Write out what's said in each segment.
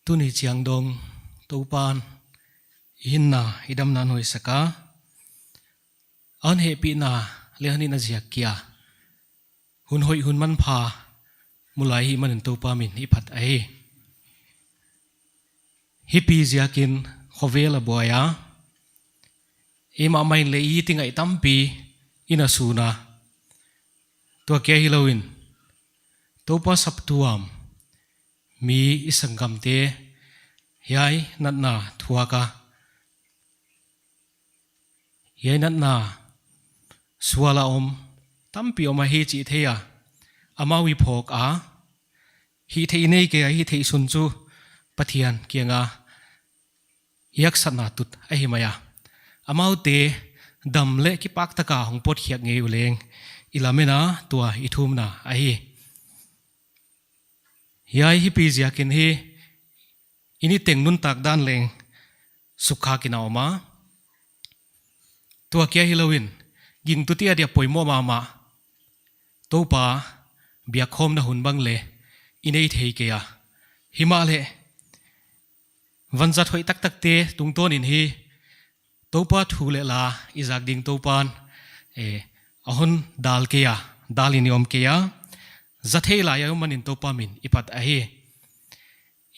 tu ni chiang dong to pan hin na idam nan hoi saka an he pi na le hani na zia kia hun hoi hun man pha mulai hi man to pa min hi phat ai hi pi zia kin khovela boya ema mai le yi tingai tampi ina suna to ke hilowin to pa saptuam mi isangam te yai nat na thuaka yai nat na suala om tampi oma hi chi theya amawi phok a hi thei nei ke hi thei sun chu pathian kianga yak sana tut a hi maya amau te dam le ki pak taka hong pot hiak nge uleng ilamena tua ithum na a hi yai hi pi zia kin hi ini teng nun tak dan leng sukha kina oma tua kia hilowin ging tutia dia poimo mama topa bia khom na hun bang le inei thei ke ya himale vanzat hoi tak tak te tungton in hi topa thule la izak ding topan ahon dal ke ya dalini om ke ya zathei la ya manin topa min ipat a hi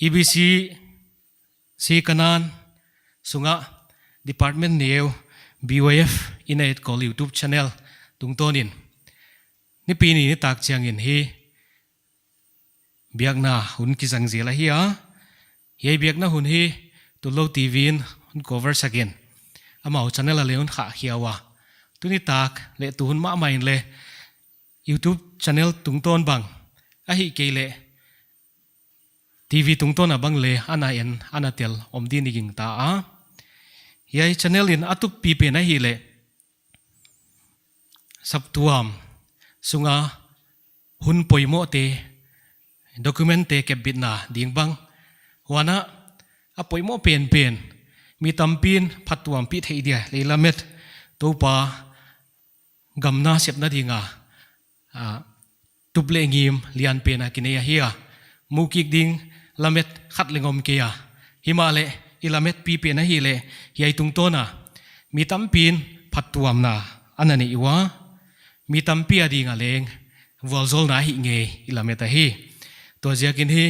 EBC si kanan sunga department neu BYF inait call YouTube channel tungtonin ni pini ni tak chiang in hi biak na hun ki jang zela hi a ye biak na hun hi tulo TV in hun cover sakin amau channel a leun kha hiawa tuni tak le tu hun ma main le YouTube channel tungton bang a hi ke le TV tungton abang le ana en anatel omdi ni ging ta a yai channel in atup pi pe na hi le saptuam sunga hun poimo te document te kebit na ding bang wana a poimo pen mi tampin phatuam pi thei dia leilamet topa gamna sepna dinga tuple ngim lian pe na kineya hiya mukik ding lamet khat lengom ke ya himale ilamet pi pe na hi le yai tungtona mi tampin phatuam na anani iwa mi tampi adi nga leng volzol na hi nge ilamet a hi to ziakin hi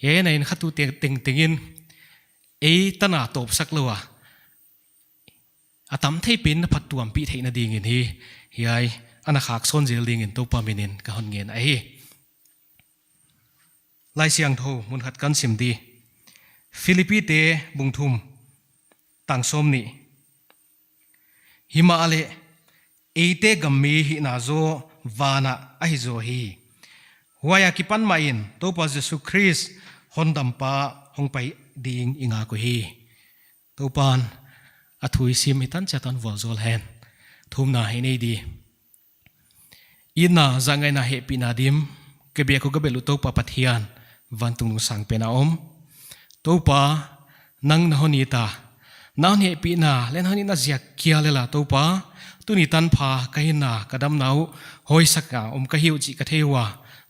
ye na in khatu tengin tana top saklowa atam thei pin phatuam pi theina ding in hi yai ana khak son zel ding in topa minin ka hon ngen a hi lai siang tho mun khat kan sim di Philippi te bungthum tangsom ni hima ale eite gammi hi na zo wana a hi zo hi waya kipan main topa Jesu Christ hondampa hongpai ding inga ko hi topan athui sim itan chatan volzol hen thumna hi nei di ina zangai na happy na dim kebia ko gabelu topa pathian vantung sang pena om topa nang na honita na ne pi na len honi na zia kia lela topa tuni tan pha kahina kadam nau hoi saka ka hiu chi ka thewa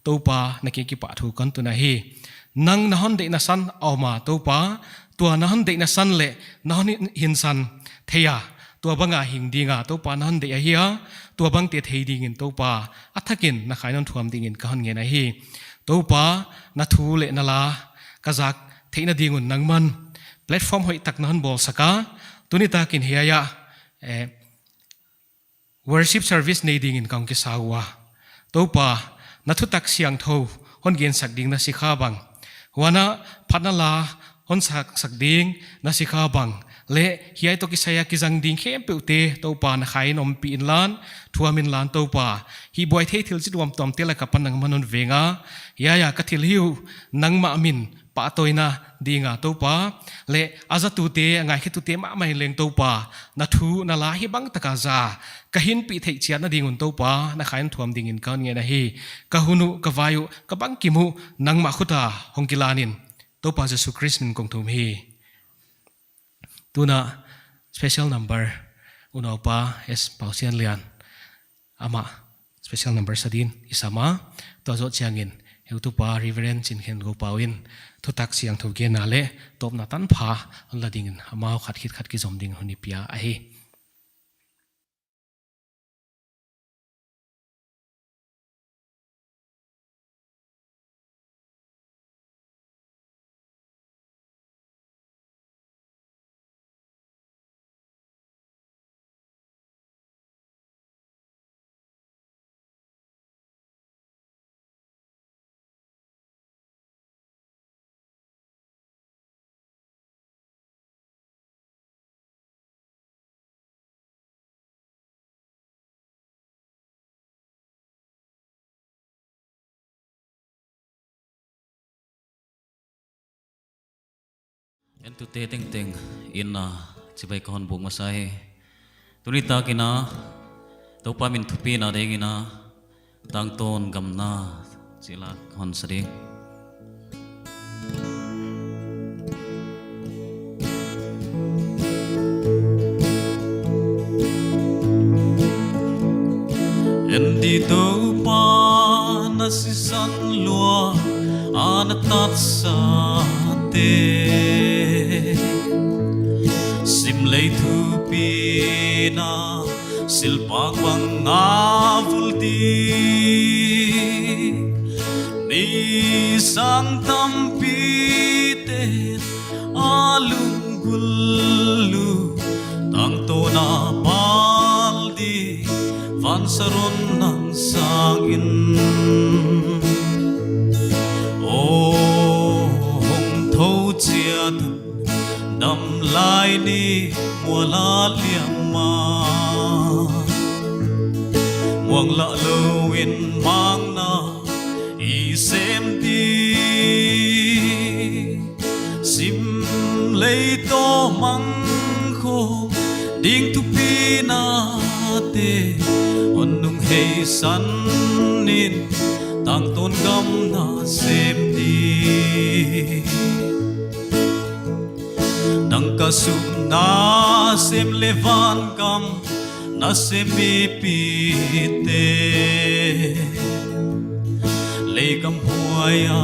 topa na ki pa thu kan tu na hi nang na hon de na san awma topa tua na hon de na san le na honi hin san theya tua banga hing dinga topa na hon de a hiya tua bang te thei ding in topa athakin na khainon thuam ding in ka hon nge na hi topa na thu le na la kazak theina dingun nangman platform hoi tak nan bol saka tunita kin hiaya worship service nei ding in kang ki sawa topa na thu tak siang tho hon gen sak ding na sikha bang wana phatna la hon sak ding na sikha bang le hiai to ki saya ki jang ding khem peute topa na khai nom pi in lan thuamin lan topa hi boy thei thil chi duam tom tela ka panang manon venga ya ka thil hiu nangma min pa toina dinga topa le azatu te ngai khitu te ma mai leng topa na thu na la hi bang taka za ka hin pi thei chiat na dingun topa na khain thuam ding in kan nge na hi ka hunu ka vayu ka bang kimu nangma khuta hongkilanin topa Jesu Christ min kong thum hi tuna special number unopa es pausian lian ama special number sadin isama to zo chiangin heu tu pa reverend chin khen go pawin thu tak siang thu ge na le top na tan pha an la ding amao khat ki zom ding honi pia a hi En tu te teng teng in na chibai kon bung masai tuni ta kina to pa min thupi na de kina tang ton gam na chila kon sari en di to pa na si san lua an tat sa te sim lei thu pi na sil pa quang nga vulti ni sang tam pi te alung gullu tang to na paldi van saron nang sangin đầm lai ni mùa lá liềm ma muang lạ lâu in mang na i xem đi sim lấy to măng khô đinh tu pi na te on nung hei san nin tang tôn gam na xem đi nang kasum na sem levan kam na sem mi pi te le kam huai a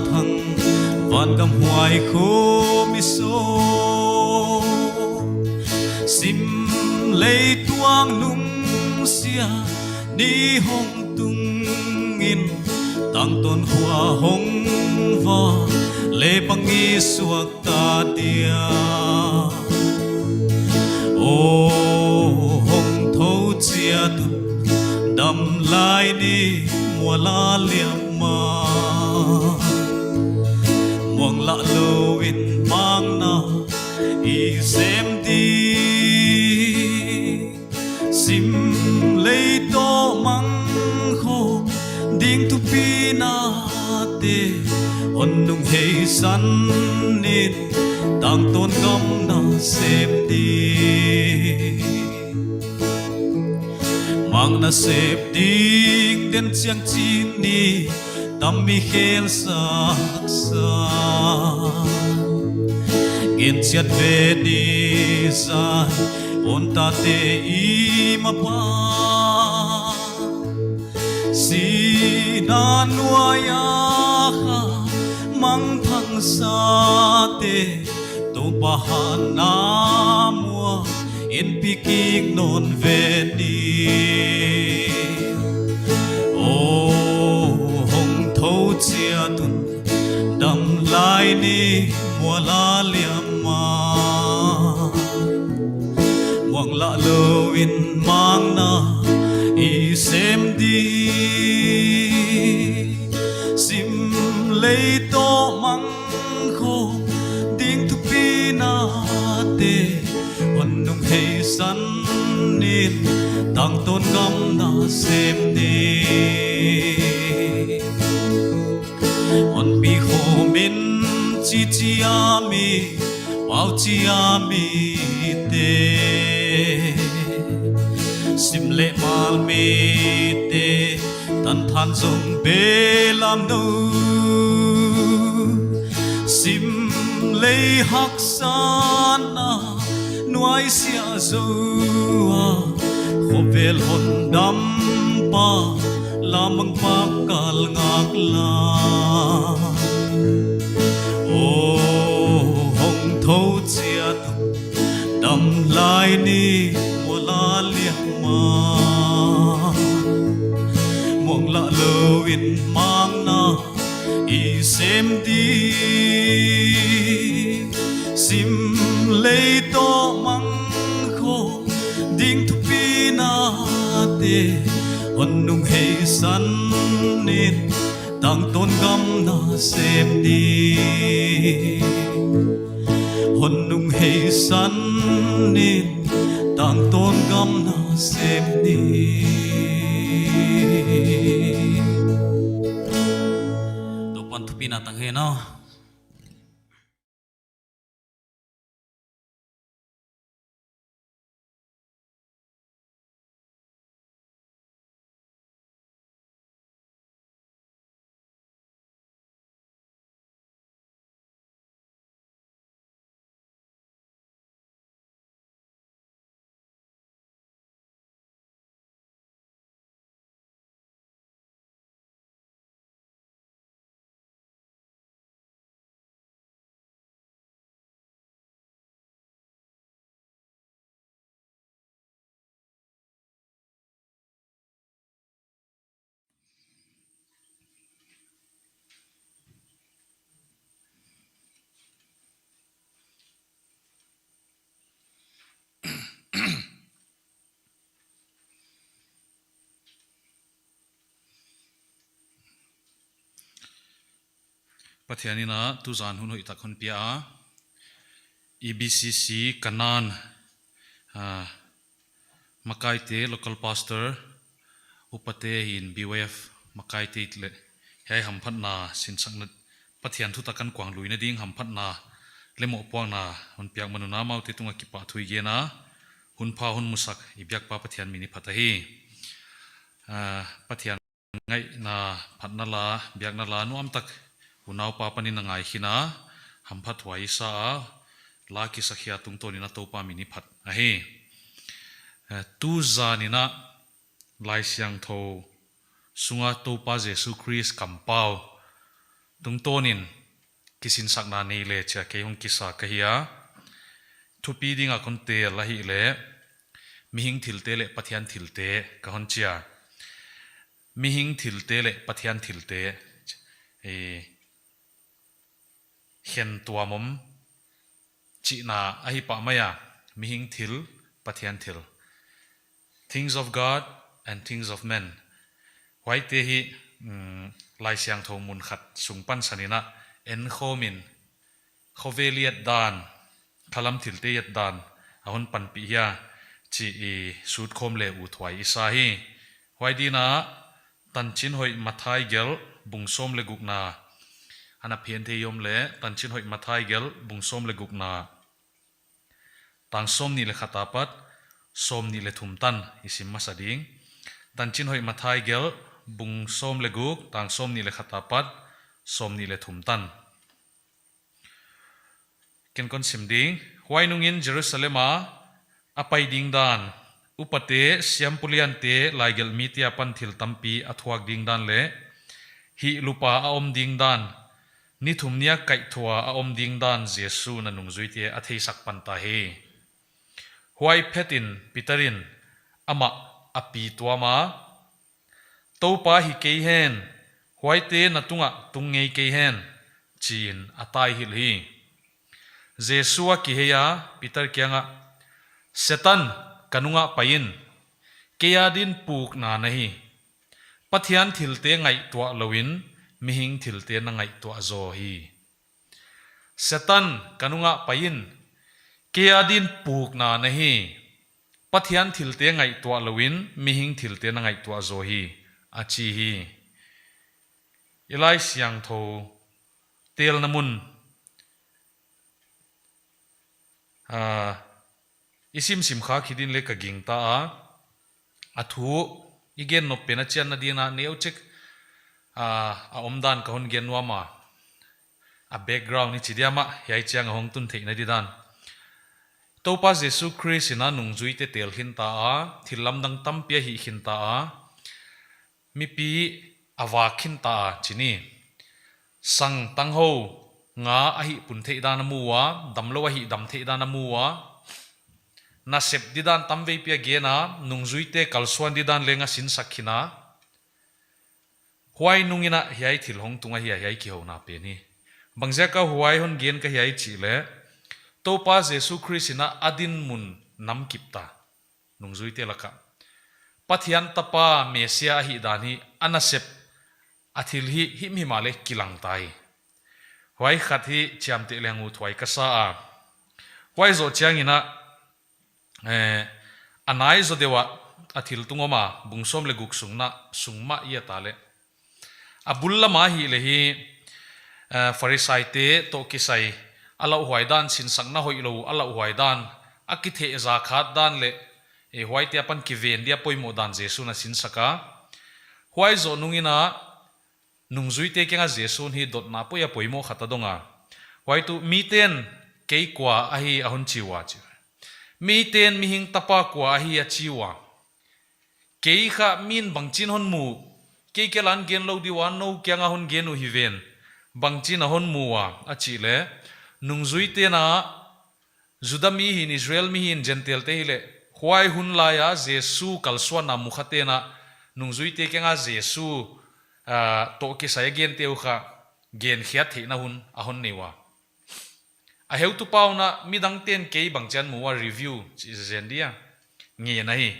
thang van kam huai kho mi so sim le tuang nung sia ni hong tung in tang ton hua hong va le pangi suak ta dia o hong tho chia tu đầm lai ni mùa la liam ma muang lạ lâu in mang na i xem đi sim lấy to măng khô ding tu pi na te on nung hei san nin tang tôn gam na xem đi mang na xem ding den chiang chin ni tam mi khel sak sa gen chiat ve ni sai on ta te i ma pa si na nuaya kha mang thang sa te to pahan na mua in pikik non ve ni o hong tho chia tun đầm lai ni mùa la liam ma muang lạ lâu in mang na i xem đi sim lấy to măng khô ding tu pi na te on nung hei san nin tang tôn gam na xem đi on bi kho min chi chi ami pau chi ami te sim le mal mi te tan than zong be lam no sim le hak san na nuai sia zo a kho vel hon dam pa lamang pakal ngak la o hong thâu chia tu đầm lai ni mùa la liang ma muang la lowin mang na i sem di sim lei to mang kho ding tu pi na te on nung hei san nit tang ton gam na sem di on nung hei san nit tang ton gam na sem di to pan tu pi na tang he no pathianina tu zan hun hoi takhon pia EBCC kanan makai te local pastor upate in BWF makai te tle hai hamphat na sinsang na pathian thu takan kwang luina ding hamphat na lemo pawng na hun piak manuna mau te tunga kipa thui ge na hun pha hun musak ibyak pa pathian mini phatahi pathian ngai na phatna la biak na la nuam tak unau pa pani na ngai hina hamphat wai sa la ki sakhia tung to ni na to pa mini phat a he tu zanina lai siang tho sunga to pa Jesu Christ kampau tung tonin kisin sakna nei le cha ke hong kisa kahia thupi dinga kon te la hi le mihing thilte le pathian thilte ka hon chia mihing thilte le pathian thilte e hen tuamom chi na ahi pa maya mihing thil pathian thil things of God and things of men wai te hi lai siang tho mun khat sungpan sanina en khomin khoveliat dan khalam thilte yat dan ahon pan pi ya chi e sut khom le u thwai isa hi wai dina tan chin hoi mathai gel bungsom le gukna ana phian the yom le tan chin hoi mathai gel bungsom le gukna tang som ni le khatapat som ni le thumtan isim masading tan chin hoi mathai gel bungsom le guk tang som ni le khatapat som ni le thumtan ken kon simding huainungin Jerusalema apai ding dan upate siampulian te laigel mitia pan thil tampi athuak ding dan le hi lupa a om ding dan ni thumnia kai thua a om ding dan Jesu na nungzui te athei sak pan ta he huai phetin pitarin ama api tuama topa hi ke hen huai te na tunga tungei ke hen chin atai hil hi Jesua ki heya Peter kyanga setan kanunga pain keya din puk na nahi pathian thilte ngai tua lowin mihing thilte na ngai tua zo hi setan kanunga pain keya din puk na nahi pathian thilte ngai tua lowin mihing thilte na ngai tua zo hi achi hi ilai siang tho tel namun isim sim kha khidin le ka ging ta athu igen no pena chian na dina neuchek a omdan ka hon gen wama a background ni chidiama yai chiang hong tun thei na di dan topa Jesu Christ ina nungjui te tel hin ta a thilam dang tam pia hi hin ta a mi pi awakin ta chini sang tang ho nga ahi pun the dan muwa damlo ahi dam the dan muwa na sep didan tamve pia gena nungzuite kalsuan didan lenga sin sakhina huai nungina hiai thil hong tunga hiai ki ho na pe ni bangja ka huai hon gen ka hiai chi le to pa jesu christina adin mun nam kipta nungzuite laka pathian tapa mesia hi dani anasep athil hi him himale kilang tai huai khat hi chiam te lengu thwai ka sa a huai zo chiangina anai zo dewa athil tungoma bungsom le guksungna sungma ia tale abulla ma hi le hi farisai te to kisai ala huaidan sin sangna hoilo ala huaidan akithe za khat dan le e huai te apan ki ven dia poimo dan jesu na sin saka huai zo nungina nungzui te kenga jesu hi dot na poya poimo khata donga huai tu miten kei kwa ahi ahun chiwa chi miten mihing tapa kwa ahi achiwa kei kha min bangchin hon mu kei kelan gen lo diwan no kyanga hon genu hi ven bangchin hon muwa achi le nungzui te na judami hin israel mi hin gentle te hile huai hun la ya jesu kalswa na mukhate na nungzui te kenga jesu to ki sai gen teu kha gen khia the na hun ahon newa a heu tu pauna midang ten ke bangchan muwa review chi zendia nge nahi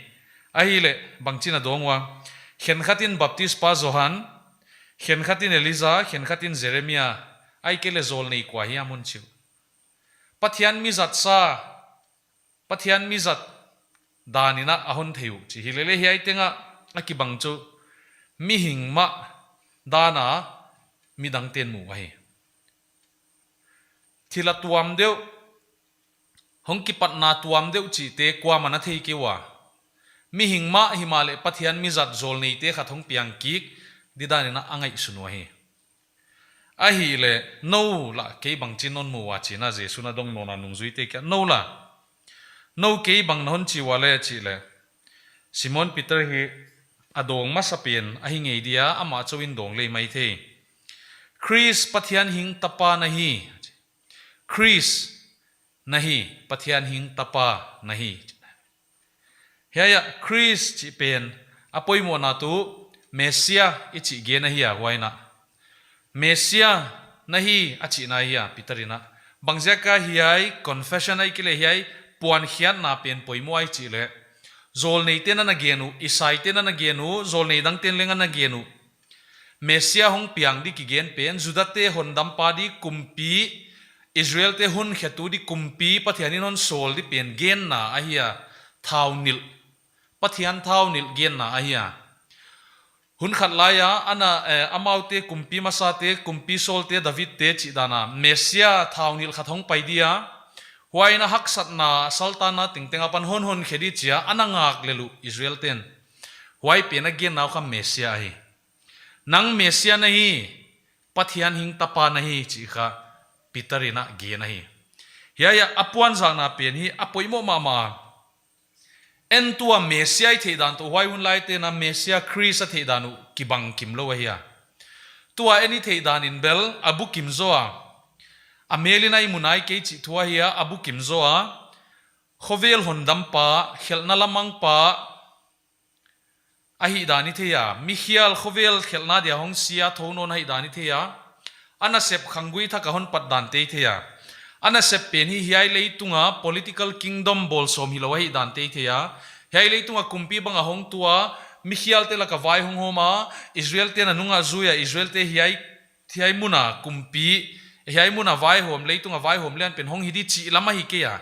a hi le bangchina dongwa khen khatin baptist pa johan khen khatin eliza khen khatin jeremia ai kele zol nei kwa hi amun chiu pathian mi zat sa pathian mi zat danina ahon theu chi hilele hi ai tenga akibang chu mi hingma dana midang ten mu wahi thila tuam deu hongki patna tuam deu chi te kwa mana thei ki wa mi hingma himale pathian mi zat zol nei te khathong piang ki didanina angai sunu hi a hi le no la ke bang chinon mu wa china jesu na dong nona nungzui te ka no la no ke bang non chi wale chi le simon peter hi adong masapien ahi ngei dia ama chowin dong le mai the chris pathian hing tapa nahi chris nahi pathian hing tapa nahi heya chris chi pen apoi mo na tu mesia ichi ge na hiya waina mesia nahi achi na hiya pitarina bangja ka hiyai confession ai kile hiyai puan hian na pen poimo ai chi le zol nei ten na genu isai ten na genu zol nei dang ten lenga na genu mesia hong piang di ki gen pen judate hondam pa di kumpi israel te hun khetu di kumpi pathianin on sol di pen gen na ahia thaunil pathian thaunil gen na ahia hun khat laya ana amaute kumpi masate kumpi solte david te chi dana mesia thaunil khathong paidia huaina haksat na sultana tingtenga pan hon hon khedi chia anangak lelu israel ten huai pena gen naw kha mesia hi nang mesia nahi pathian hing tapa nahi chi kha pitarina ge nahi ya apuan jang na pen hi apoimo mama en tua mesia the dan to huai hun lai te na mesia chris the danu kibang kimlo wa hiya tua eni the dan in bel abu kimzoa amelinai munai ke chi thua hiya abu kimzoa khovel hondam pa khelna lamang pa ahi dani theya mihial khovel khelna dia hong sia thonon hai dani theya ana sep khangui tha ka hon pat dan te theya ana sep pen hi hiai leitunga political kingdom bol som hi lawai dan te theya hiai leitunga kumpi banga hong tua mihial te la ka vai hong homa israel te na nunga zuya israel te hiai muna kumpi hiai muna vai hom leitunga vai hom lian pen hong hidi chi lama hi ke ya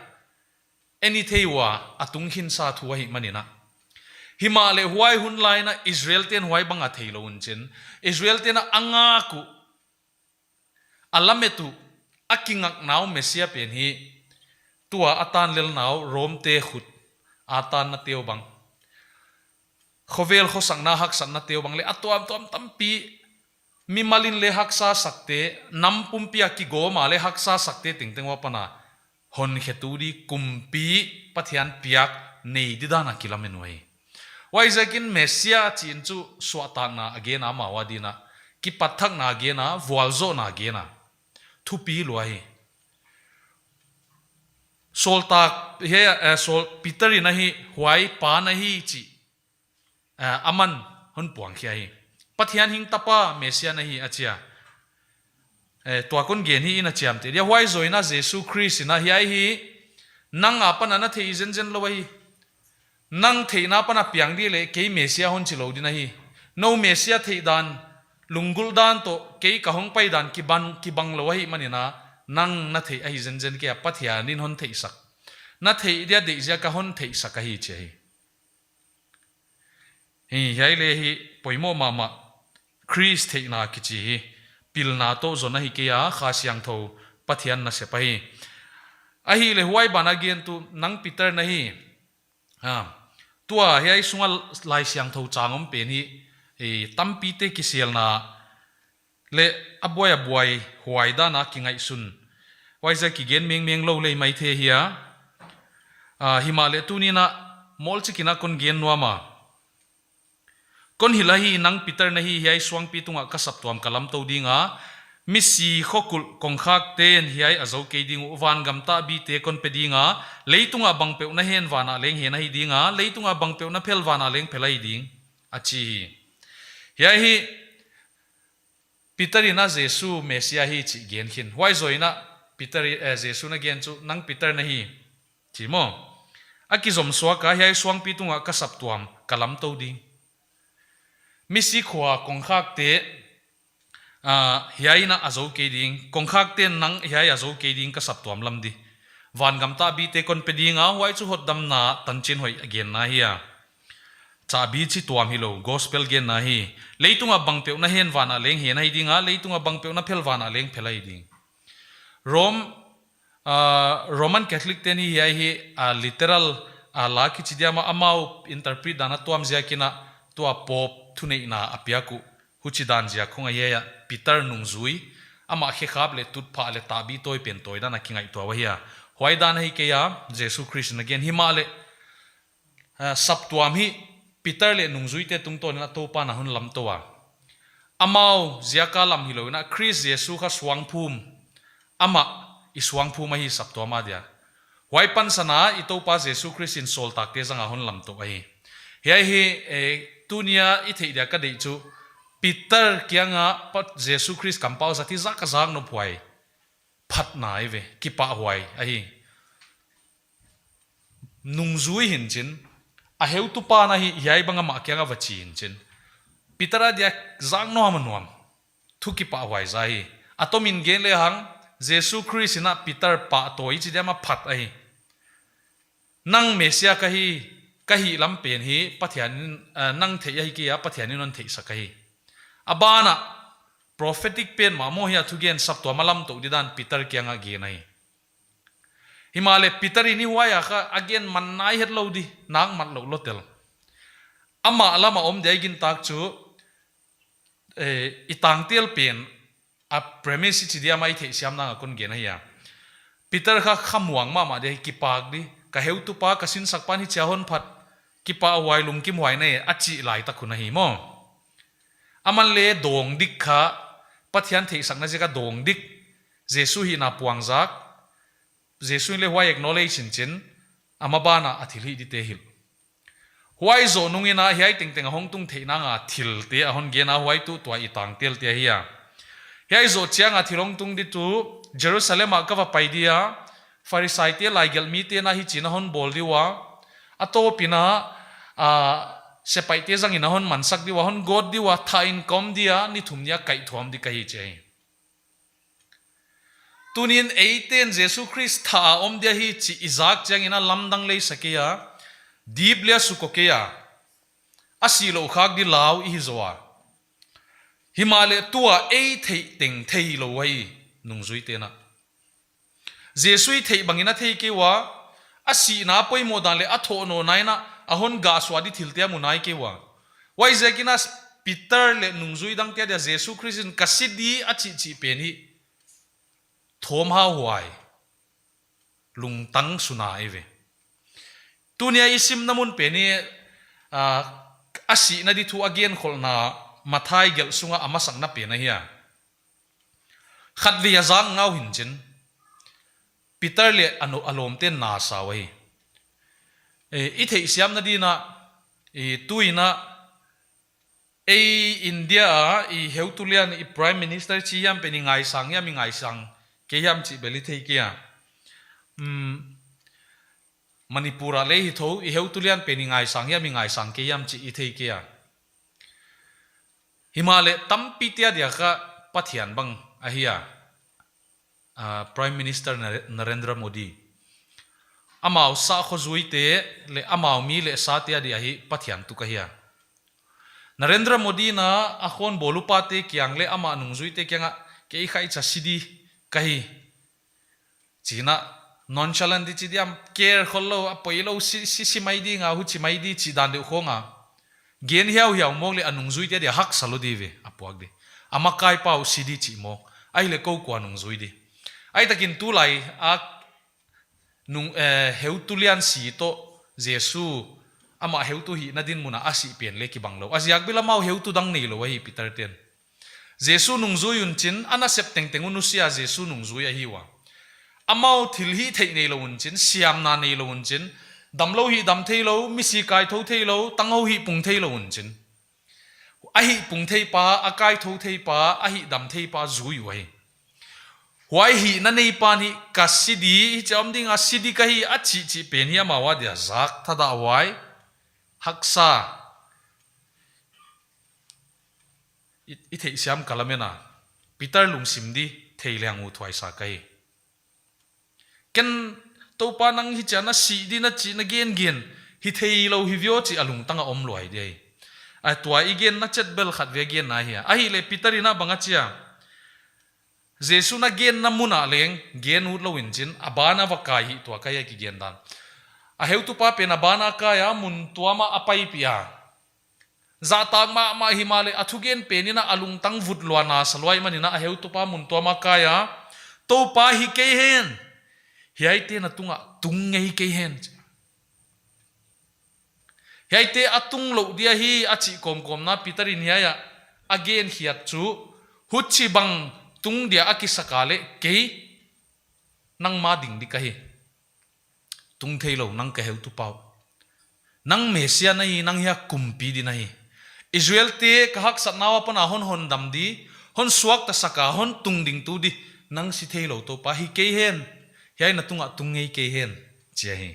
eni theiwa atung hin sa thuwa hi manina himale huai hun laina israel ten huai banga theilo unchen israel ten anga ku alametu akingak naw mesia pen hi tua atan lel naw rom te khut atan na teo bang khovel kho sangna hak sanna teo bang le atuam tom tampi mi malin le haksa sakte nampumpiya ki go ma le haksa sakte tingteng wa pana hon kheturi kumpi pathian piak nei didana kilamen wai wai zakin mesia chin chu swata na again ama wadina ki pathak na again na walzo na again na thupi luai soltak he sol Peter na hi huai pa na hi chi aman hun puang khia hi pathian hing tapa mesia na hi achia tua kon gen hi ina chiam te dia huai zoina Jesus Christ na hi nang apa na thei zen zen lo hi nang thei na pa na piang di le ke mesia hon chilo di na hi no mesia thei dan lungul dan to ke ka hong pai dan ki bang lo hi manina nang na thei ai zen zen ke pathia nin hon thei sak na thei dia de ja ka hon thei sak hi che hi hai le hi poimo mama Chris thei na ki chi hi pil na to zona hi ke ya kha siang tho pathian na se pa hi ahi le huai bana gen tu nang Peter na hi tua hiai sungal lai siang tho changom pe ni tampi te kisel na le abuai huai da na kingai sun waisa ki gen meng lo le mai the hiya himale tu ni na mol chikina kon gen nuama kon hilahi nang Peter na hi hiai swang pi tunga kasap tuam kalam to dinga misi khokul kongkhak ten hiai azo ke ding van gam ta bi te kon pe dinga leitunga bangpe na hen wana leng hen hi dinga leitunga bangpe na phel wana leng phelai ding achi hiai hi Peter ina Jesu mesia hi chi gen khin wai zoina Peter Jesu na gen chu nang Peter na hi chi mo akizom swa ka hiai swang pi tunga kasap tuam kalam to ding misi khwa kongkhak te hiai na azo ke ding kongkhak te nang hiai azo ke ding ka sap tuam lam di van gam ta bi te kon pe dinga wai chu hot dam na tan chin hoi again na hiya cha bi chi tuam hi lo gospel gen na hi leitunga bangpe na hen wana leng hen hai dinga leitunga bangpe na phel wana leng phelai ding Roman Catholic te ni hiai hi literal la ki chi dia ma amau interpret dana tuam zia kina tua pop thunei na apiaku huchidan jia khonga ye Peter nungzui ama khe khap le tut pha le tabi toy pen toy da na kingai to wa hiya hoi dan hi ke ya Jesus Christ again himale sap tuam hi Peter le nungzui te tung to na to pa na hun lam to wa amao zia ka lam hi lo na Chris Jesus kha swang phum ama iswang phum hi sap to ma dia hoi pan sana ito pa Jesus Christ in sol tak te zanga hun lam to hi hi tunia i thei dia ka dei chu Peter kianga pat Jesus Christ kampau zati zaka zang no phuai phat nai ve ki pa huai ahi nungzui hin chin a heu tu pa na hi yai banga ma kianga vachi hin chin Peter a dia zang no am thu ki pa huai zai atomin gen le hang Jesus Christ na Peter pa toi chi dia ma phat ahi nang mesia kahi lam pen hi pathian nang thei hi ki a pathian non thei sakai abana prophetic pen ma mo hiya thugen sap to malam to didan Peter kyanga ge nai himale Peter ni waya kha again man nai het lo di nang man lo lotel ama lama om jaigin tak chu itang tel pen a premise chi dia mai thei siam na kon ge na ya Peter kha khamwang ma de ki pak di ka heu tu pa ka sin sak pan hi chahon phat ki pa wai lung kim wai nei achi lai ta khuna hi mo aman le dong dik kha pathian thei sakna jeka dong dik Jesu hi na puang zak Jesu le huai acknowledge chin ama bana athili di te hil huai zo nungina hiai teng hong tung theina nga thil te a hon gena huai tu tua itang tel te hiya hiai zo chianga thilong tung di tu Jerusalem a ka va paidia Pharisai te laigel mi te na hi china hon bol diwa ato pina sepai te zang ina hon mansak diwa hon god diwa thain kom dia ni thumnia kai thom di kai che tunin eiten Jesus Christ tha om dia hi chi izak chang ina lamdang lei sakia deep le sukokeya asilo khak di law i zowa himale tua ei thei teng thei lo wai nungzui te na Jesus thei bangina thei ke wa asi na poi modan le atho no naina ahon ga swadi thilte munai ke wa wai zekina Peter le nungzui dang te dia Jesus Christ kasidi achi chi peni thom ha huai lung tang suna eve tunia isim namun peni asi na di thu again khol na mathai gel sunga ama sang na pe na hiya khat vi azang ngau hin chin Peter le anu alom ten na sawai i thei siam na di na tuina India i heutulian i prime minister chi yam pe ni ngai sang ya mi ngai sang ke yam chi beli thei kia Manipura le hi tho i heutulian pe ni ngai sang ya mi ngai sang ke yam chi i thei kia Himale tampi tia dia ka pathian bang ahia prime minister Narendra Modi amau sa khozui te le amau mi le sa tia dia hi pathian tu ka hiya Narendra Modi na akhon bolupa te kyang le ama nungzui te kyanga ke khai cha sidi kahi china nonchalant di chidiam care khollo apoilo si mai di nga hu chi mai di chi dan de khonga gen hiao hiao mok le anungzui te dia hak salodi ve apuak de ama kai pau sidi chi mo ai le ko kwa nungzui di ai takin tu lai a nung heutulian si to Jesu ama heutu hi nadin muna asi pen le ki banglo asiak bila mau heutu dang nei lo hi Peter ten Jesu nungzui un chin ana sep teng teng unusia Jesu nungzui a hiwa amau thil hi thei nei lo un chin siam na nei lo un chin damlo hi dam thei lo misi kai tho thei lo tangho hi pung thei lo un chin a hi pung thei pa akai tho thei pa a hi dam thei pa zui wai Huai hi na nei pan hi kasidi chom ding asidi ka hi achi chi pen hi ma wa dia zak thada wai haksa i thei siam kalamena Peter lungsim di theilang u thwai sa kai ken to pa nang hi chana si di na chi na gen hi thei lo hi vyo chi alung tanga om loi dei a tua igen na chet bel khat ve gen na hi a hi le Peter ina banga chia Jesu na gen na muna leng gen ut lo in chin abana wa kai hi tua kai ki gen dan a heu tu pa pe na bana ka ya mun tua ma apai pia za tang ma himale athugen pe ni na alung tang vut lwana salwai mani na a heu tu pa mun tua ma ka ya to pa hi ke hen hiai te na tunga tung ngei ke hen hiai te atung lo dia hi achi kom na Peter in ya again hiat chu huchi bang tung dia akisakale ke nang ma ding di kahi tung thailo nang ka heu tu pau nang mesia nai nang ya kumpi di nai Israel te ka hak satnawa pana hon dam di hon suak ta saka hon tung ding tu di nang si thailo to pa hi ke hen hiai na tunga tungei ke hen chia hi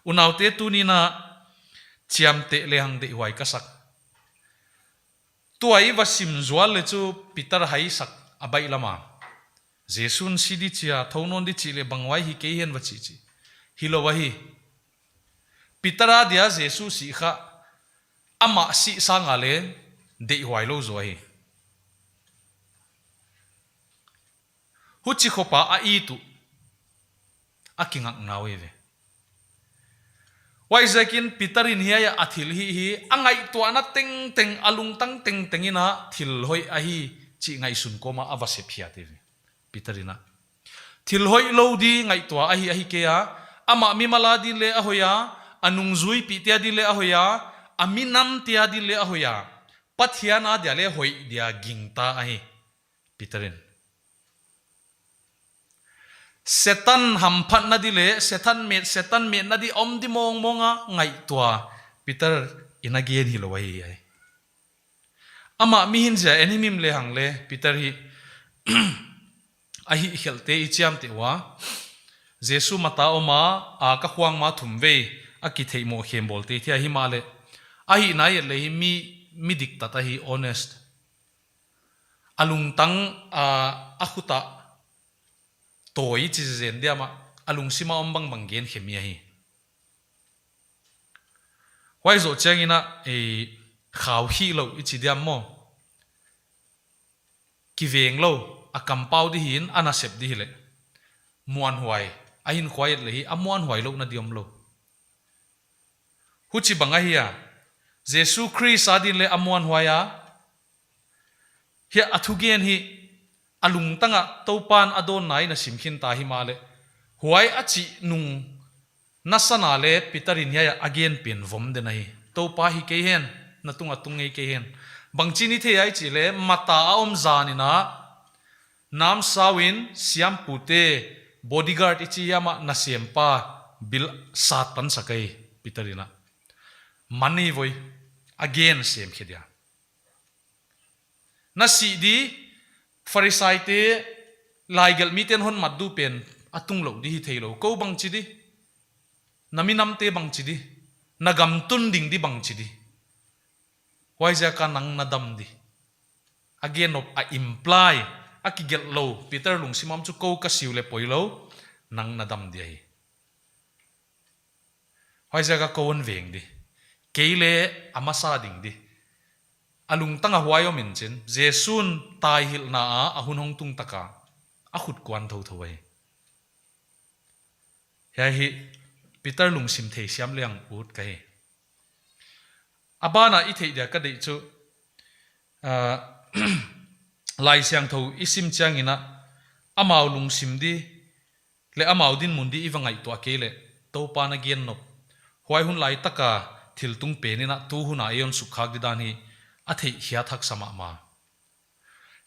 unaw te tu ni na chiam te le hang de huai ka sak tuai wasim zual le chu Peter hai sak abai lama Jesun sidi chia thonon di chi le bangwai hi ke hen wachi chi hilo wahi Petera dia Jesu si kha ama si sanga le de huai lo zo hi huchi khopa a i tu akingak nawe ve Waizakin Peter in hiya athil hi angai to ana teng alung tang teng ina thil hoi a hi chi ngai sun koma avase phia te Peter ina thil hoi lo di ngai to a hi ke ya ama mi mala di le a hoya anung zui pi tia di le a hoya aminam tia di le a hoya pathiana dia le hoi dia gingta a hi Peter in Setan hamphat na dile setan me na di om di monga ngai tua Peter inagien hi lowai ai ama mi hinja enimim le hang le Peter hi ahi helte ichiam te wa Jesu mata oma a ka huang ma thumve aki thei mo khem bolte thia hi male ahi na ye le mi dik ta hi honest alung tang a khuta toi chi zen dia ma alung sima ombang banggen khemia hi wai zo changina khaw hi lo ichi dia mo ki veng lo a kampau di hin ana sep di hile muan huai a hin khwai le hi amuan huai lo na diom lo huchi banga hiya Jesu Christ adin le amuan huaya hiya athugen hi alung tanga topan adon nai na simkhin ta hi male huai achi nung nasana le Peter in ya again pin vom de nai to pa hi ke hen na tunga tungei ke hen bangchi ni the ai chi le mata om zanina nam sawin siam pute bodyguard ichi yama na siampa bil sat pan sakai pitarina mani voi again sem khidia na si di farisai te laigel miten hon maddu pen atung lo di theilo ko bang chi di naminam te bang chi di nagam tun ding di bang chi di why ja ka nang nadam di again of a imply akigel lo Peter lung simam chu ko ka siule poilo nang nadam di ai why ja ka ko on veng di keile amasa ding di alung tanga huayo min chen jesun tai hil na a ahun hong tung taka a khut kwan tho tho ai ya hi Peter lung sim thei siam liang ut kai abana i thei dia ka dei chu lai siang tho isim chang ina amau lung sim di le amau din mun di iwangai to akele to pa na gen nop huai hun lai taka thil tung pe ni na tu huna ayon sukhak di dan hi a thei hia thak sama ma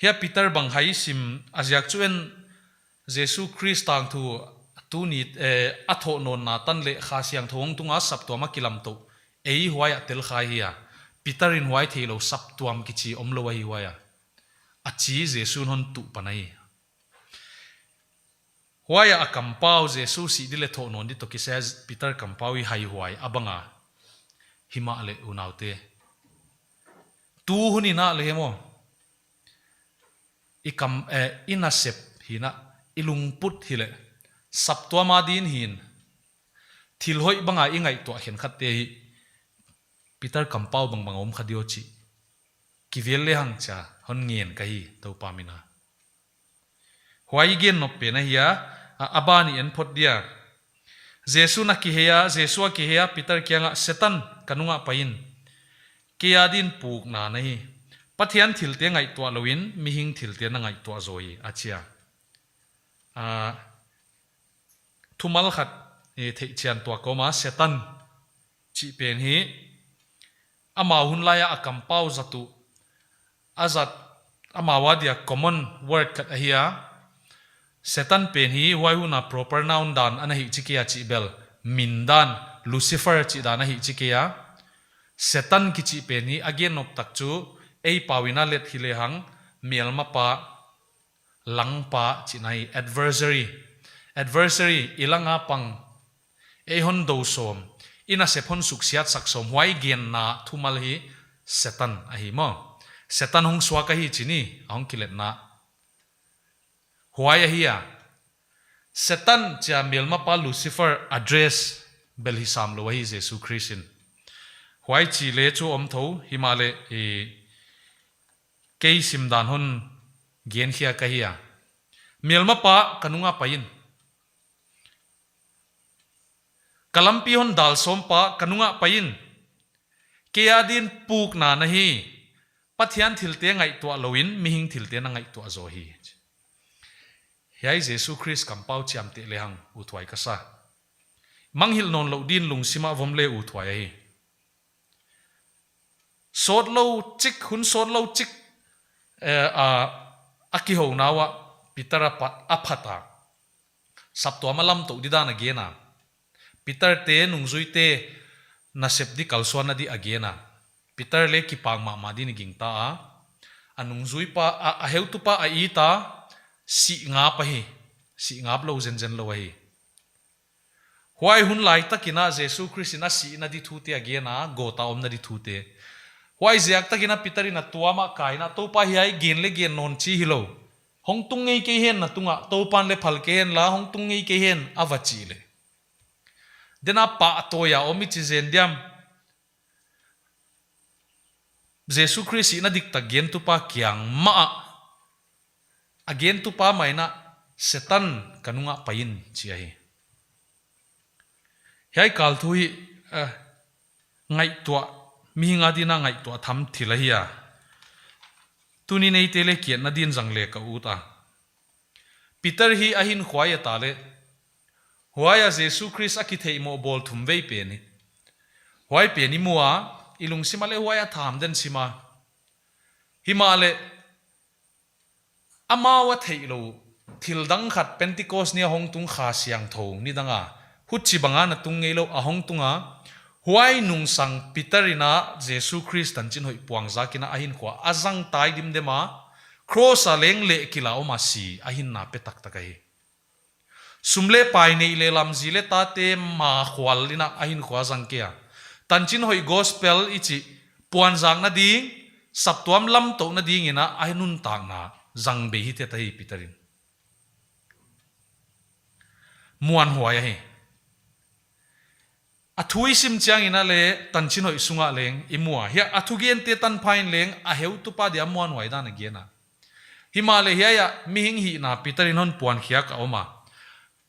hia Peter bang hai sim azyak chuen Jesu Christ tang thu tu ni a tho non na tan le kha siang thong tunga sap to ma kilam to ei huai atel khai hia Peter in huai thelo sap tuam ki chi om lo hi huaya a chi Jesu hon tu panai huaya a kampau Jesu si dile tho non di to ki says Peter kampau hi hai huai abanga hima le unaute tu huni na le mo ikam inasep hina ilung put hile sap to ma din hin thil hoi banga ingai to hen khat te hi Peter kampau bang bang om khadio chi kivel le hang cha hon ngien ka hi to pamina huai gen no pe na hiya abani en phot dia Jesu na ki heya Jesu ki heya Peter kyanga setan kanunga pain kia din puk na nahi pathian thilte ngai to loin mi hing thilte na ngai to zoi achia thumal khat e thei chian to ko ma setan chi pen hi ama hun laya akampau zatu azat amawa dia common word kat ahia setan pen hi wai huna proper noun dan anahi chikia chi bel mindan Lucifer chi dan ahi chikia setan ki chi pen hi again op tak chu ei pawina let hile hang melma pa langpa chi nai adversary ilanga pang ei hon do som ina sephon suksiat saksom huai gen na thumal hi setan ahi mo setan hong swa ka hi chini ahong kilet na huai ahia setan cha melma pa Lucifer address bel hisam lo hi Jesu Christin huai chi le chu om tho himale e kei sim dan hon gen khia ka hiya melma pa kanunga pain kalampi hon dal sompa kanunga pain keadin puk na nahi pathian thilte ngai to loin mihing thilte na ngai to zo hi hiai Jesu Christ kampau chiam te lehang uthwai ka sa manghil non lo din lung sima vom le uthwai hi sot lo chik hun sot lo chik aki ho nawa Peter aphata sapto malam to didana gena Peter te nungzui te nasep di kalswana di agena Peter le kipang ma di ni gingta anungzui pa a heu tu pa a ita si nga pa hi si ngap lo zen lo hi huai hun lai takina Jesu Christina si na di thute agena gota om na di thute huai ziak takina Peter na tuama kaina to pa hi gen le gen non chi hilo hong tung ngei ke hen na tunga to pan le phal ke hen la hong tung ngei ke hen avachi le dena pa toya omi chi zen diam Jesu Christ na dikta gen tu pa kyang ma again tu pa mai na setan kanunga pain chi ai hai kal thui ngai tua mi nga dina ngai tua tham thilahia tuni nei tele kian na din jang le ka uta Peter hi ahin khwaya ta le huaya Jesu Christ aki thei mo bol thum vei pe ni huai pe ni mua ilung sima le huai a tham den sima himale amawa theilo thildang khat pentecost nia hong tung kha siang tho ni danga huchi banga na tung ngelo a hong tunga huai nung sang peterina jesu christ tan chin hoi puang zakina ahin khwa azang tai dim dema cross a leng le kila oma si ahin na pe tak takai sumle pai nei le lam zile ta te ma khwal lina ahin khwa zang kia tan chin hoi gospel ichi puan zang na ding saptuam lam to na ding ina ainun tang na zang be hi te tai peterin muan huai hi athui sim chiang ina le tan chin hoi sunga leng imua hi athu gen te tan phain leng a heu tu pa dia muan huai da na gena himale hi ya mi hing hi na peterin hon puan khia ka oma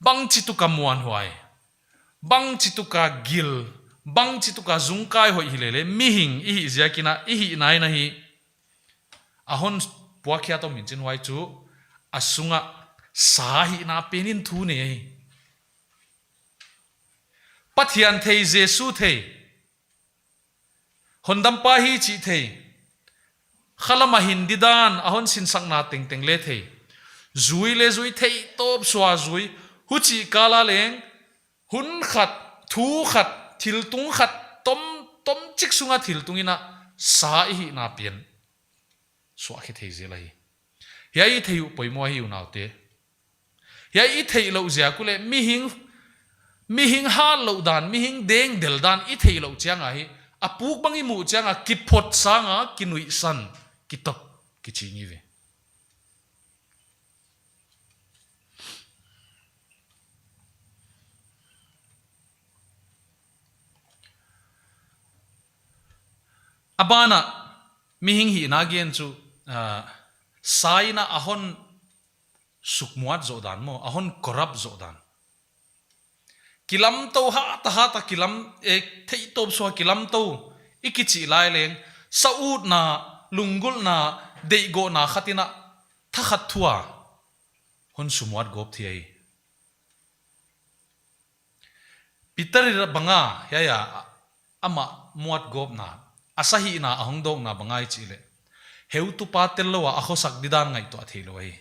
bang chi tu ka muan huai bang chi tu ka gil bang chi tu ka zungkai hoi hilele mi hing i hi ziakina i hi nai na hi ahon puwa khia to min chin huai chu asunga sa hi na penin thu ne pathian thei jesu thei hondam pa hi chi thei khalama hindidan ahon sin sakna teng teng le thei zui le zui thei top swa zui huchi kala leng hun khat thu khat thil tung khat tom chik sunga thil tungina sa hi na pian swa khi thei je lai yai thei poimo hi unaute yai thei lo zia kule mi hing ha lo dan mi hing deng del dan i thei lo changa hi apuk bangi mu changa ki phot sanga kinui san ki top ki chingi ve abana mi hing hi na gen chu saina ahon sukmuat zo dan mo ahon corrupt zo dan kilam to ha ta kilam thei top so kilam to ikichi lai leng saud na lungul na deigo na khatina thakhat thua hon sumuat gop thiai peter banga ya ama muat gop na asahi na ahong dong na bangai chile heu tu patel lo a khosak didan ngai to athilo ai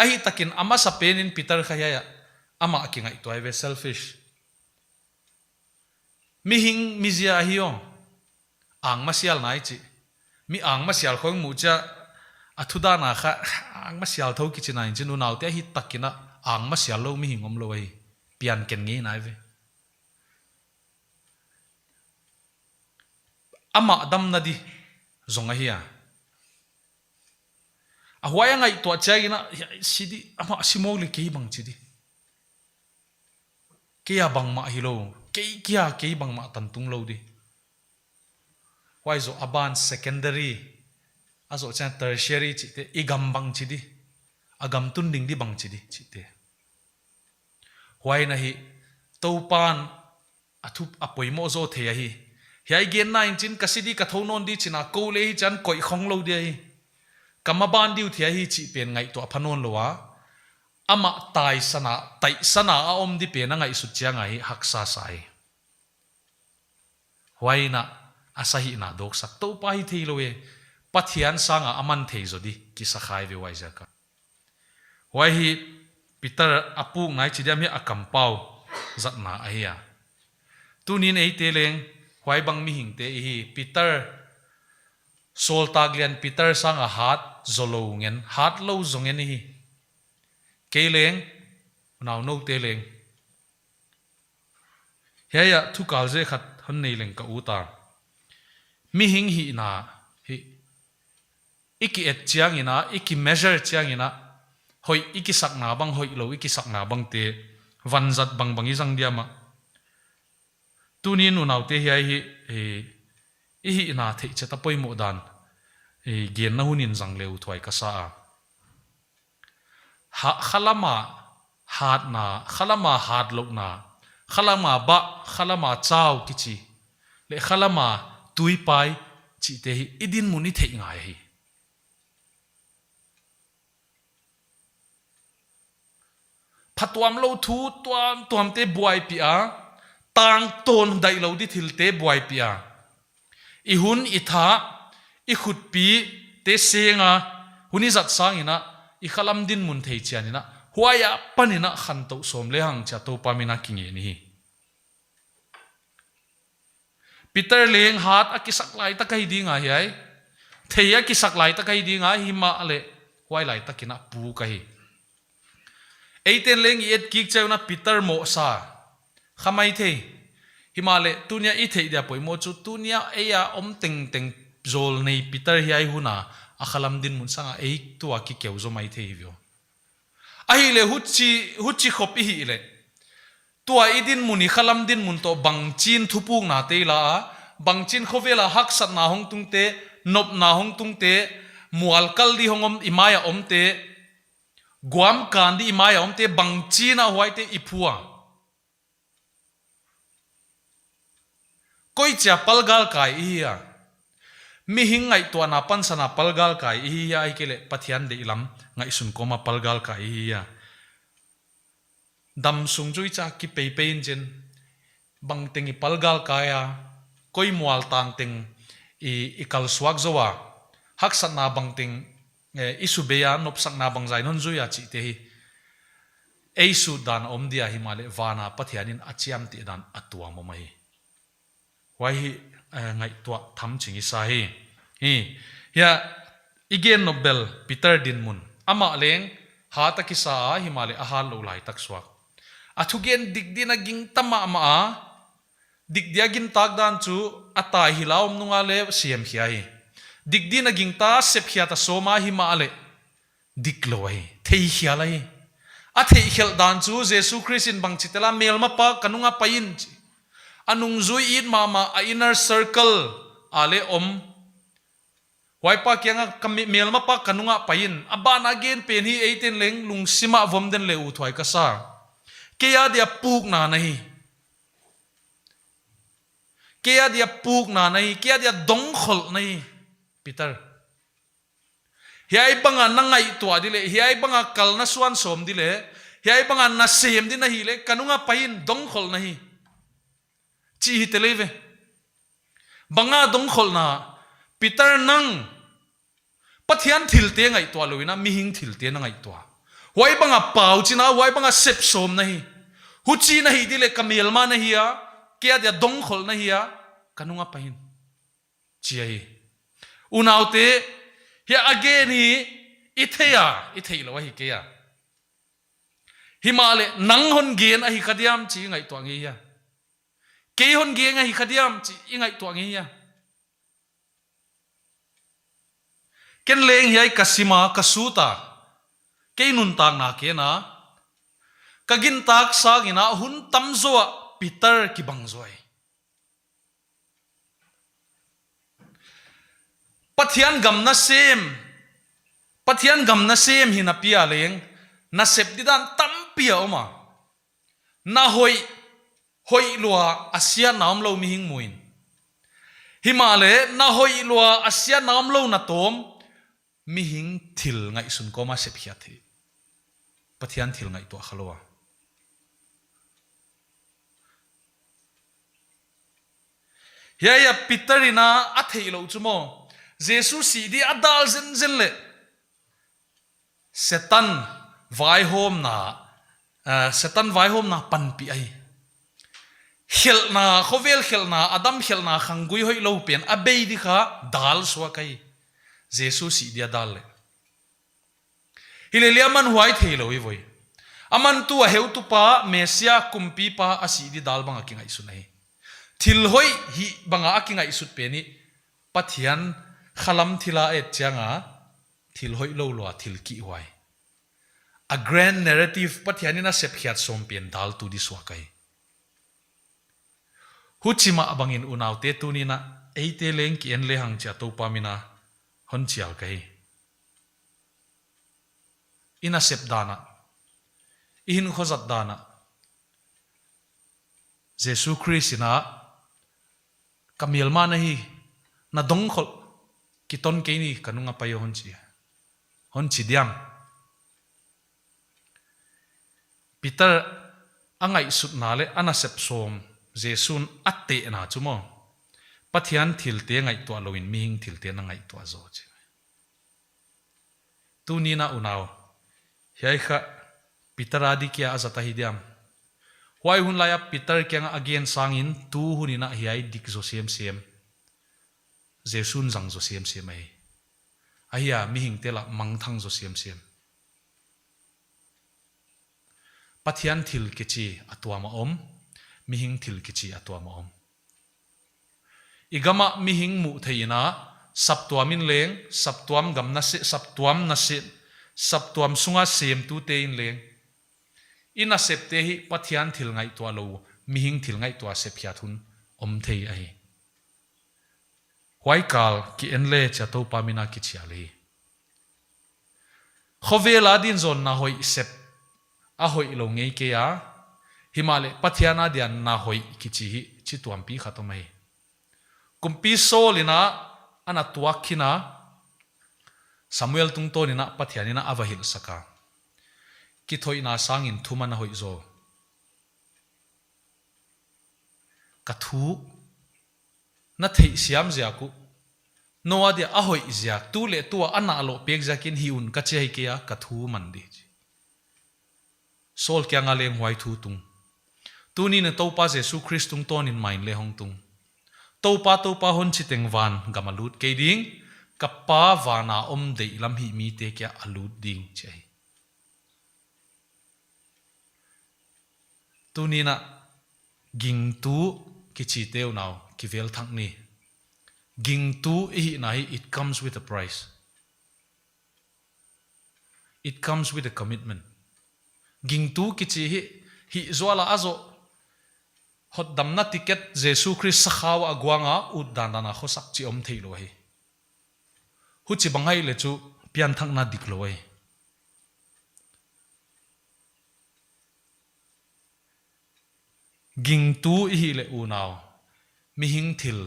ahi takin ama sa penin peter khaya ama akingai to ai ve selfish mi hing mizia hiyo ang masial nai chi mi ang masial khong mu cha athuda na kha ang masial tho ki china in chinu naw te hi takina ang masial lo mi hingom lo ai pian ken ngi nai ve ama dam na di zonga hiya ahwaya ngai to chagina sidi ama simogli ke bang chidi kia bang ma hilo ke bang ma tantung lo di why zo aban secondary azo chan tertiary chite igam bang chidi agam tun ding di bang chidi chite why na hi topan athup apoimo zo the hi hiai gen na in chin kasidi ka thonon di china ko le hi chan koi khong lo di hi kamaban diu thia hi chi pen ngai to phanon lowa ama tai sana a om di pe na ngai su chia ngai haksa sai huaina asahi na dok sak to pa hi thei loe pathian sanga aman thei zodi ki sakhai ve wai jaka huai hi peter apu ngai chidiam hi akampau zatna ahia tunin ei teleng huai bang mi hing te hi peter sol taglian peter sanga hat zolo ngen hat lo zongen hi keleng naw no teleng heya thu kalje khat hon nei leng ka uta mi hing hi na hi iki et chiang ina iki measure chiang ina hoi iki sakna bang hoi lo iki sakna bang te vanzat bang bangi jang diama tunin unaw te hi hi na thei chata poimo dan gen na hunin jang leu thwai ka sa khalama hat lo na khalama ba khalama chau kichi le khalama tui pai chi te hi idin muni thei ngai hi phatwam lo thu tuam te buai pi a tang ton dai lo di thil te buai pia i hun i tha i khut pi te senga huni zat sangina i khalam din mun thei chianina huaya panina khan to som le hang cha to pamina kinge ni Peter leng hat akisak lai ta kai dinga hiai theia kisak lai ta kai dinga hi ma le huai lai ta kina pu kai eiten leng i et kik chauna Peter mo sa khamai the himale tunia i thei dia poi mo chu tunia eya om teng teng zol nei Peter hiai huna akhalam din mun sanga ei tua ki keu zo mai thei vio ahi le huchi khop hi le tua idin muni khalam din mun to bangchin thupung na te la bangchin khovela hak sat na hong tung te nop na hong tung te mual kal di hongom imaya om te guam kan di imaya om te bangchina huai te ipua koi cha palgal kai ia mi hingai to na pansana palgal kai ia ikele pathian de ilam ngai sun koma palgal kai ia dam sung jui cha ki pe pein jen bang tengi palgal kaya koi mual tang teng i kal swak zowa hak sat na bang teng isubeya nop sak na bang zai non zuya chi te hi eisu dan om dia himale wana pathianin achiam ti dan atua mo mai wai hi ngai tua tham chingi sa hi ya igen nobel Peter din mun ama leng ha ta ki sa himale ahal lo lai tak swak athugen digdi na ging tama ma digdia gin tak dan chu ata hilaum nunga le siam hiai digdi na ging ta sep khia ta soma hi ma le dikloi thei khia lai a thei khel dan chu Jesus Christ in bang chitela mel ma pa kanunga pain chi anung zui it mama a inner circle ale om waipa kyanga mel ma pa kanunga pain abana gen pen hi 18 leng lung sima vom den le u thwai ka sa keya dia puk na nahi keya dia puk na nahi keya dia dong khol nahi Peter hiai banga nangai to adile hiai banga kalna swan som dile hiai banga na sem din nahi le kanunga pain dong khol nahi chi hi televe banga dong khol na Peter nang pathian thil te ngai to loina mi hing thil te na ngai to wai banga pau china wai banga sep som nahi huchi nahi dile kamel ma nahi ya kia dia dong khol nahi ya kanunga pain chi ai unaute hi again hi ithei lo hi ke ya himale nang hon gen a hi khadiam chi ngai to ngi ya ke hon ge ngai khadiam chi ngai to ngi ya ken leng hi kasima kasuta ke nun tang na ke na kagin tak sagina hun tamzoa Peter ki bangzoi pathian gam na sem hi na pia leng na sep didan tampia oma na hoi lua asia nam lo mi hing muin himale na hoi lua asia nam lo na tom mi hing thil ngai sun ko ma sep hiat thi pathian thil ngai to khalowa hiya Peterina athei lo chumo Jesus si di adal zen le setan vai hom na pan pi ai khelna khovel khelna adam khelna khangui hoi lo pen abei di kha dal swa kai Jesus si dia dal le hilele aman huai thei lo i voi aman tu a heu tu pa mesia kumpi pa asi di dal banga ki ngai sunai thil hoi hi banga akinga isut peni pathian khalam thila et changa thil hoi lo lo thil ki wai a grand narrative pathianina sep khiat som pen dal tu di swakai huchima abangin unaute tunina eite leng ki en le hang cha to pamina hon chial kai ina sep dana ihin khozat dana Jesus Christina kamil ma nahi na dong khol kiton ke ni kanunga payo hon chi diam Peter angai sut na le ana sep som Jesun atte na chumo pathian thil te ngai to loin mi hing thil te na ngai to zo che tu ni na unaw hiai kha pitaradi kya azata hidiam wai hun laya Peter kyang again sangin tu hunina hiai dik zo sem Jesun jang zo sem ai ahia mi hing tela mangthang zo sem pathian thil kichi atwa ma om mi hing thil kichi atwa ma om igama mi hing mu theina saptuamin leng saptuam gamna se saptuam na se saptuam sunga sem tu te in leng ina sep te hi pathian thil ngai to lo mi hing thil ngai to sep khia thun om thei ai Huai kal ki enle cha to pamina ki chiali khovela din zon na hoi sep a hoi lo ngei ke ya himale pathiana dian na hoi ki chi hi chi tuam pi khatomai kumpi solina ana tuakhina Samuel tungtonina pathianina avahil saka ki thoina sangin thumana hoi zo kathu na thei siam ziaku noa dia ahoi zia tu le tua ana alo pek zakin hiun ka che ke ya kathu mandi sol kya nga leng huai thu tung tu ni na topa Jesu Christung ton in main le hong tung topa hon chiteng van gamalut ke ding kappa wana om de lam hi mi te kya alut ding chai tu ni na ging tu kichi teu now kivel thang ni ging tu hi nai it comes with a price it comes with a commitment ging tu kichi hi zwala azo hot damna ticket Jesu Christ sakhaw agwanga udana khosak chi om theilo hi hu chi bangai le chu pian thang na diklo hi ging tu hi le u naw mi hing thil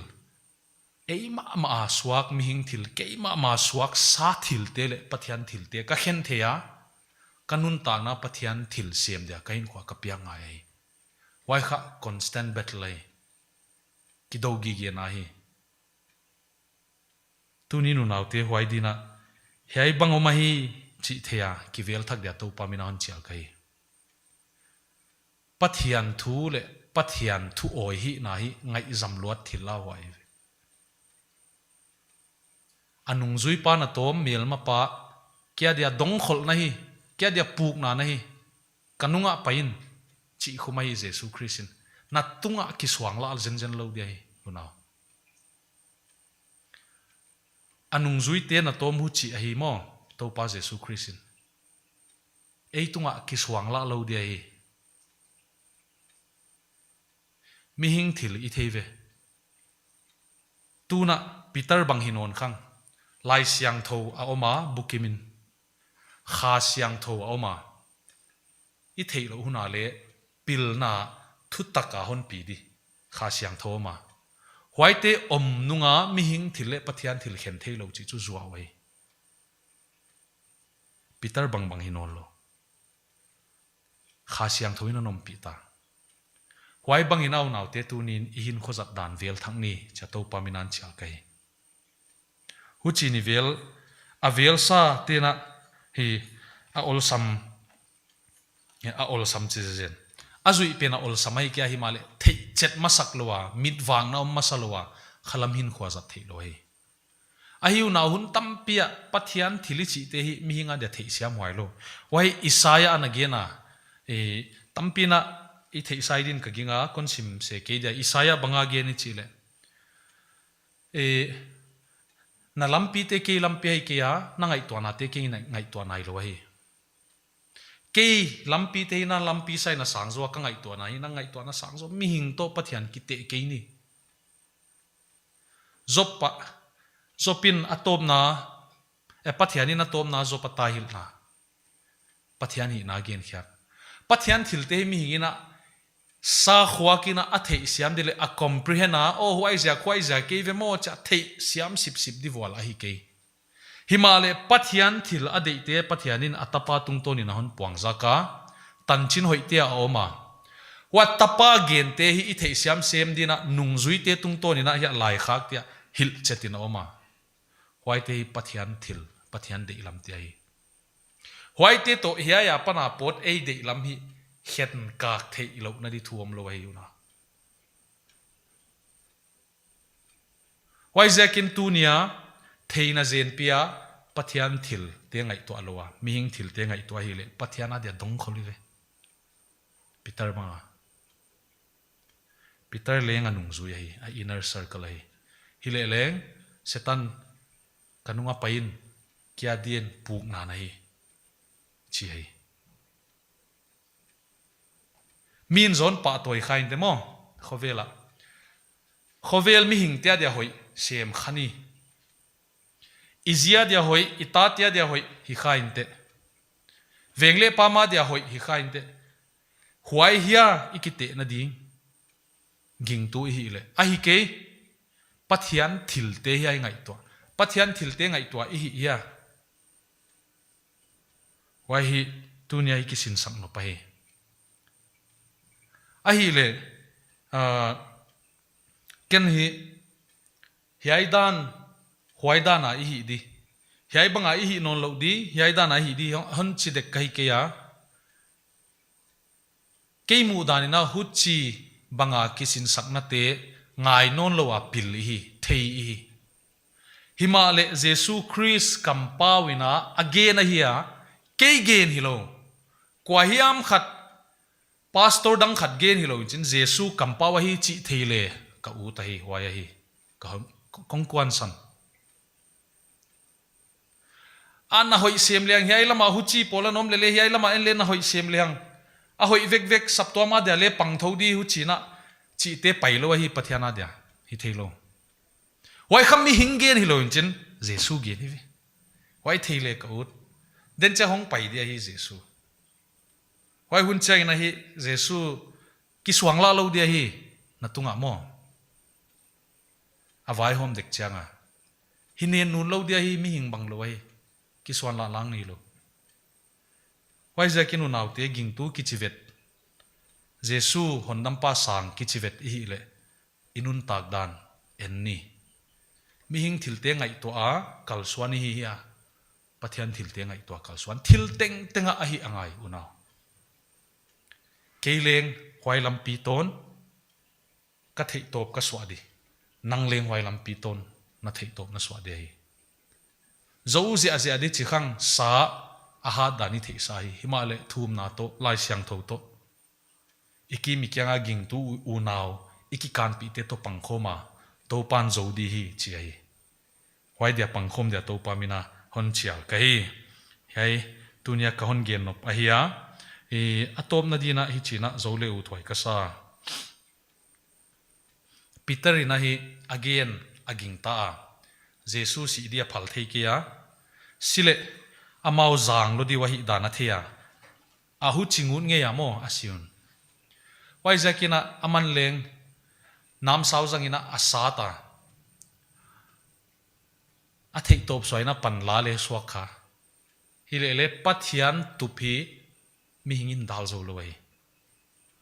eima ma swak mi hing thil keima ma swak sa thil te le pathian thil te ka khen theya kanun ta na pathian thil sem dia kain khwa ka pia ngai wai kha constant battle ai kidogi ge na hi tuni nu naute huai dina hei bangoma hi chi theya kivel thak dia to pamina on chial kai pathian thu le pathian thu oi hi na hi ngai zam luat thila huai anung zui pa na tom mel ma pa kya dia dong khol na hi kya dia puk na hi kanunga pain chi khumai Jesu Christin na tunga ki swang la zen lo dia hi unaw anung zui te na tom hu chi a hi mo to pa Jesu Christin ei tunga ki swang la lo dia hi mi hing thil i theive tuna Peter bang hinon khang lai siang tho a oma bukimin kha siang tho a oma i theilo huna le pilna thutaka hon pi di kha siang tho ma huaite om nunga mi hing thile pathian thil khen theilo chi chu zuwa wai Peter bang hinon lo kha siang tho in nom pi ta huai bang inaw naw te tunin ihin khozak dan vel thang ni chato paminan chal kai huchi ni vel a vel sa tena hi a ol sam chizen azui pena ol samai kya hi male thei chet masak lowa mitwang na masalowa khalam hin khwaza thei loi ahiu na hun tampia pathian thili chi te hi mihinga de thei siam wai lo wai Isaiah anagena tampina i thei saidin ka ginga konsim se ke dia Isaiah banga ge ni chile na lampi te ke lampi ai ke ya na ngai to na te ke ngai to nai lo hi ke lampi te na lampi sai na sangzo ka ngai to na hi na ngai to na sangzo mi hing to pathian ki te ke ni zopin atom na pathian in atom na zopa tahil na pathian hi na gen khya pathian thil te mi hingina sa khwakina athei siam dile a comprehend o huai ja khwai ja ke ve mo cha thei siam sip di wala hi ke himale pathian thil adeite pathianin atapa tungtoni na hon puangza ka tanchin hoitia oma wat tapa gen te hi ithei siam sem dina nung zui te tung to ni na ya lai khak tia hil chetin oma huai te hi pathian de lam te hi huai te to hiya ya pana pot ei de lam hi het kak thei lo na di thuam lo hi una huai zekin tunia theina zen pia pathian thil te ngai to alowa mihing thil te ngai to hi le pathian a dia dong kholi ve Peter leng anung zui hi a inner circle hi hi le leng setan kanunga pain kia dien puk na na hi chi hi min zon pa toy khain te mo khovel mi hing tia dia hoi sem khani izia dia hoi ita tia dia hoi hi khain te vengle pa ma dia hoi hi khain te huai hia ikite na ding ging tu hi le a hi ke pathian thil te hi ngai to pathian thil te ngai to hi ya wai hi tunia hi kisin sang no pa hi a hi le ken hi hiai dan huai dan a hi di hiai banga hi non lo di hiai dan a hi di hon chi de kai ke ya kei mu dan na hu chi banga kisin sakna te ngai non lo a pil hi thei hi himale jesu christ kampawina again hiya kei gen hilo kwa hiam khat pastor dang khat gen hilo chin jesu kampawa hi chi theile ka u ta hi waya hi ka kongkwan san an hoi sem liang hiai lama hu chi polanom lele hiai lama en le na hoi sem liang a hoi vek sapto ma dia le pang thodi hu chi na chi te pailo hi pathiana dia hi theilo wai kham mi hingen hi lo chin jesu ge ni wai theile ka ut den cha hong pai dia hi jesu wai hun chai na hi jesu ki swang la lo dia hi na tunga mo avai hom dek changa hi nen nun lo dia hi mi hing bang lo hi ki swan la lang ni lo wai za kinu naw te ging tu ki chivet jesu honnam pa sang ki chivet hi le inun tak dan enni mi hing thil te ngai to a kal swani hi ya pathian thil te ngai to kal swan thil teng tenga a hi angai unaw keileng hwai lam pi ton ka thei top ka swadi nang leng hwai lam pi ton na thei top na swadi hi zo zia zia di chi khang sa aha dani thei sa hi himale thum na to lai siang tho to iki mi kyanga ging tu u naw iki kan pi te to pangkhoma to pan zo di hi chi ai hwai dia pangkhom dia to pa mina hon chial ka hi hei tunia ka hon gen nop ahia e atom na dina hi china zo le u thoi ka sa peter ina hi again aging ta jesu si dia phal thei ke ya sile amau zang lo di wa hi dana thea a hu chingun nge ya mo asiun wai zakina aman leng nam sau zangina asata a thei top soina pan la le swakha hilele pathian tupi mi hingin dal zo lo wai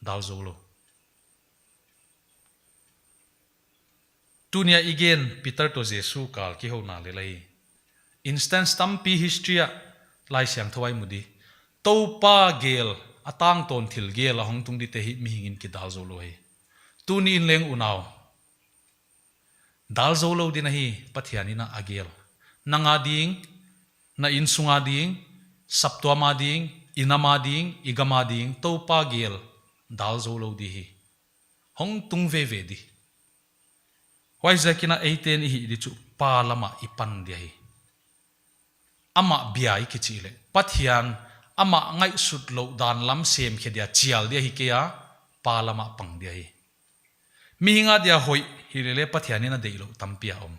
dal zo lo tunia igen peter to jesu kal ki ho na le lai instance tampi history lai siang thawai mudi topa gel atang ton thil gel ahong tung di te hi mi hingin ki dal zo lo hai tuni in leng unaw dal zo lo din hi pathiani na agel nanga ding na insunga ding saptwa ma ding inama ding igama ding topa gel dal zo lo di hi hong tung ve ve di wai zakina 18 hi di chu pa lama ipan dia hi ama biai ki chile pathian ama ngai sut lo dan lam sem khedia chial dia hi ke ya pa lama pang dia hi mi hinga dia hoi hi le pathiani na deilo tampia om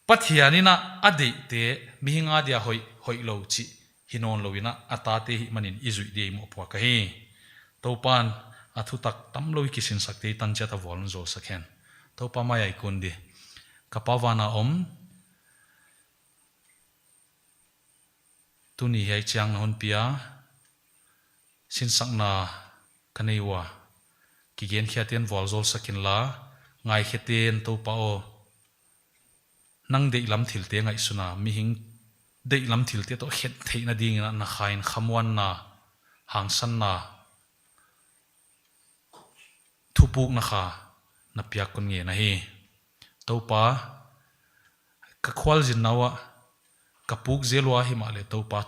pathiani na ade te mi hinga dia hoi lo chi hinon loina atate hi manin izui de mo pwa ka hi topan athu tak tam loi kisin sakte tan cha ta volun zo sakhen topa mai ai kun di kapawana om tuni hai chang hon pia sin sakna kaneiwa ki gen khiatien volzol sakin la ngai kheten to pa o nang de lam thil te ngai suna mi hing de lam thil te to khet theina ding na khain khamwan na hang san na thupuk na kha na piak kun nge na hi to pa ka khwal jin nawa kapuk zelwa hi ma le to pa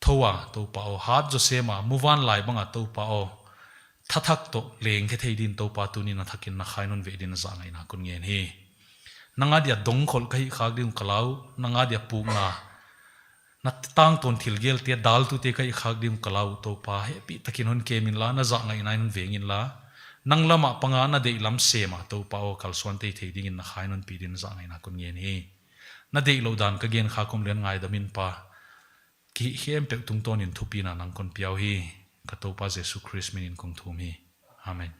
thowa to pa o hat jo sema muwan lai banga to pa o thathak to leng the thei din to pa tu ni na thakin na khainon ve din za ngai na kun ngen hi nanga dia dong khol kai khak din kalau nanga dia puk na tang ton thil gel te dal tu te kai khak dim kalau to pa he pi takin hon ke min la na za ngai nai nun vengin la nang lama panga na de lam sema to pa o kal swan te thei ding in na khainon pi din za ngai na kun ngen hi na de lo dan ka gen kha kom len ngai damin pa ki hem pe tung ton in thupi na nang kon piau hi ka to pa jesu christ min in kong thum hi amen